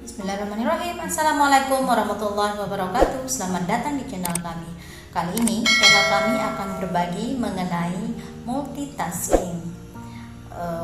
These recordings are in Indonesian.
Bismillahirrahmanirrahim. Assalamualaikum warahmatullahi wabarakatuh. Selamat datang di channel kami. Kali ini channel kami akan berbagi mengenai multitasking.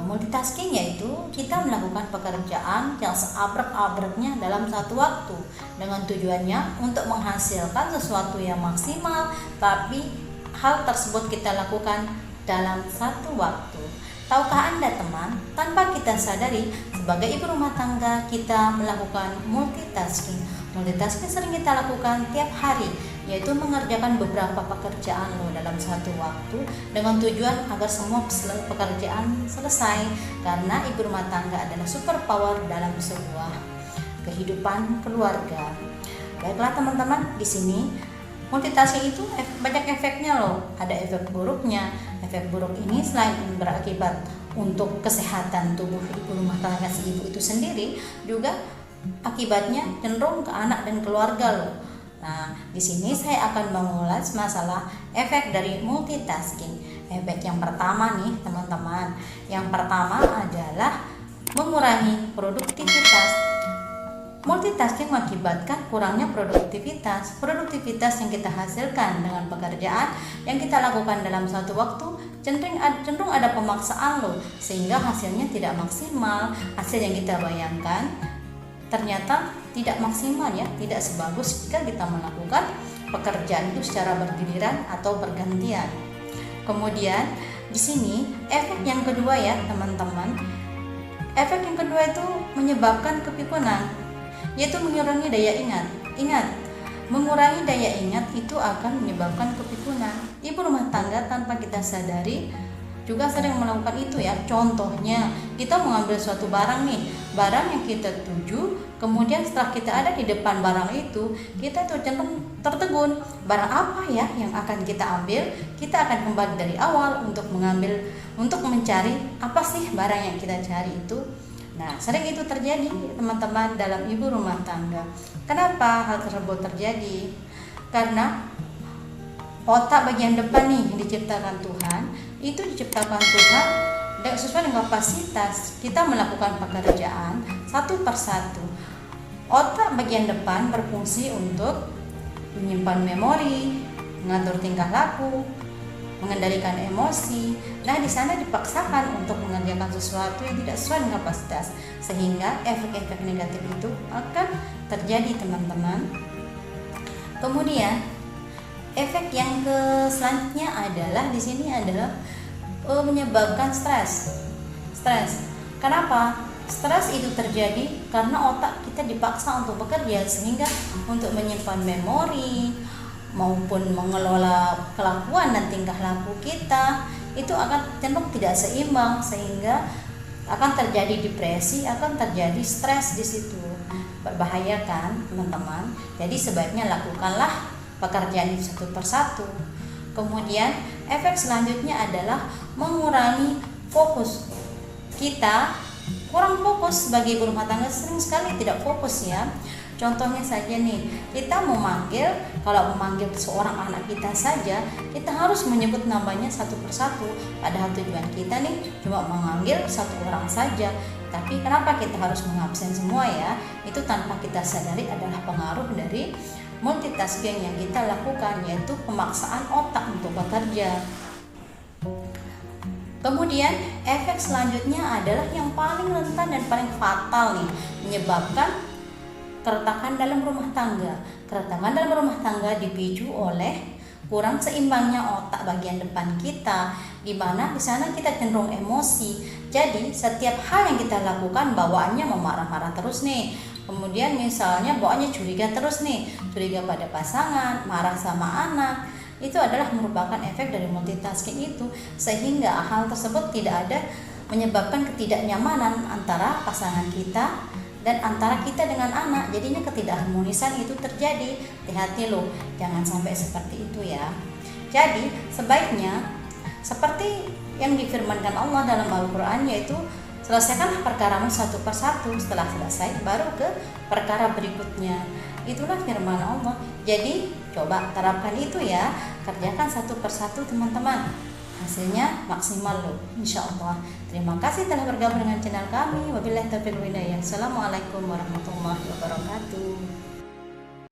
Multitasking yaitu kita melakukan pekerjaan yang seabrek-abreknya dalam satu waktu dengan tujuannya untuk menghasilkan sesuatu yang maksimal, tapi hal tersebut kita lakukan dalam satu waktu. Tahukah Anda teman, tanpa kita sadari sebagai ibu rumah tangga kita melakukan multitasking. Multitasking sering kita lakukan tiap hari, yaitu mengerjakan beberapa pekerjaan dalam satu waktu dengan tujuan agar semua pekerjaan selesai, karena ibu rumah tangga adalah super power dalam sebuah kehidupan keluarga. Baiklah teman-teman, di sini multitasking itu banyak efeknya Ada efek buruknya. Efek buruk ini selain berakibat untuk kesehatan tubuh ibu rumah tangga si ibu itu sendiri, juga akibatnya cenderung ke anak dan keluarga Nah, di sini saya akan mengulas masalah efek dari multitasking. Efek yang pertama nih teman-teman. Yang pertama adalah mengurangi produktivitas. Multitasking mengakibatkan kurangnya produktivitas. Produktivitas yang kita hasilkan dengan pekerjaan yang kita lakukan dalam satu waktu cenderung ada pemaksaan sehingga hasilnya tidak maksimal. Hasil yang kita bayangkan ternyata tidak maksimal tidak sebagus jika kita melakukan pekerjaan itu secara bergiliran atau bergantian. Kemudian di sini efek yang kedua teman-teman. Efek yang kedua itu menyebabkan kepikunan, yaitu mengurangi daya ingat. Mengurangi daya ingat itu akan menyebabkan kepikunan. Ibu rumah tangga tanpa kita sadari juga sering melakukan itu Contohnya, kita mengambil suatu barang barang yang kita tuju, kemudian setelah kita ada di depan barang itu, kita tuh cenderung tertegun. Barang apa yang akan kita ambil? Kita akan kembali dari awal untuk mencari apa sih barang yang kita cari itu. Nah, sering itu terjadi teman-teman dalam ibu rumah tangga. Kenapa hal tersebut terjadi? Karena otak bagian depan yang diciptakan Tuhan, itu diciptakan Tuhan sesuai dengan kapasitas kita melakukan pekerjaan satu persatu. Otak bagian depan berfungsi untuk menyimpan memori, mengatur tingkah laku, mengendalikan emosi. Nah, di sana dipaksakan untuk mengerjakan sesuatu yang tidak sesuai dengan kapasitas, sehingga efek-efek negatif itu akan terjadi teman-teman. Kemudian efek yang selanjutnya adalah di sini adalah menyebabkan stres. Kenapa? Stres itu terjadi karena otak kita dipaksa untuk bekerja, sehingga untuk menyimpan memori maupun mengelola kelakuan dan tingkah laku kita itu akan cenderung tidak seimbang, sehingga akan terjadi depresi, akan terjadi stres di situ. Berbahaya kan teman-teman? Jadi sebaiknya lakukanlah pekerjaan itu satu persatu. Kemudian efek selanjutnya adalah mengurangi fokus. Kita kurang fokus sebagai ibu rumah tangga, sering sekali tidak fokus Contohnya saja kita kalau memanggil seorang anak kita saja, kita harus menyebut namanya satu persatu. Padahal tujuan kita cuma memanggil satu orang saja. Tapi kenapa kita harus mengabsen semua Itu tanpa kita sadari adalah pengaruh dari multitasking yang kita lakukan, yaitu pemaksaan otak untuk bekerja. Kemudian efek selanjutnya adalah yang paling rentan dan paling fatal menyebabkan keretakan dalam rumah tangga. Keretakan dalam rumah tangga dipicu oleh kurang seimbangnya otak bagian depan kita, di mana di sana kita cenderung emosi. Jadi setiap hal yang kita lakukan bawaannya memarah-marah terus Kemudian misalnya bawaannya curiga terus curiga pada pasangan, marah sama anak. Itu adalah merupakan efek dari multitasking itu, sehingga hal tersebut tidak ada menyebabkan ketidaknyamanan antara pasangan kita dan antara kita dengan anak. Jadinya ketidakharmonisan itu terjadi. Hati-hati jangan sampai seperti itu Jadi sebaiknya seperti yang difirmankan Allah dalam Al-Quran, yaitu selesaikan perkaramu satu persatu. Setelah selesai baru ke perkara berikutnya. Itulah firman Allah. Jadi coba terapkan itu kerjakan satu persatu teman-teman. hasilnya maksimal loh, insya Allah. Terima kasih telah bergabung dengan channel kami. Wabillahi taufiq wal hidayah. Assalamualaikum warahmatullahi wabarakatuh.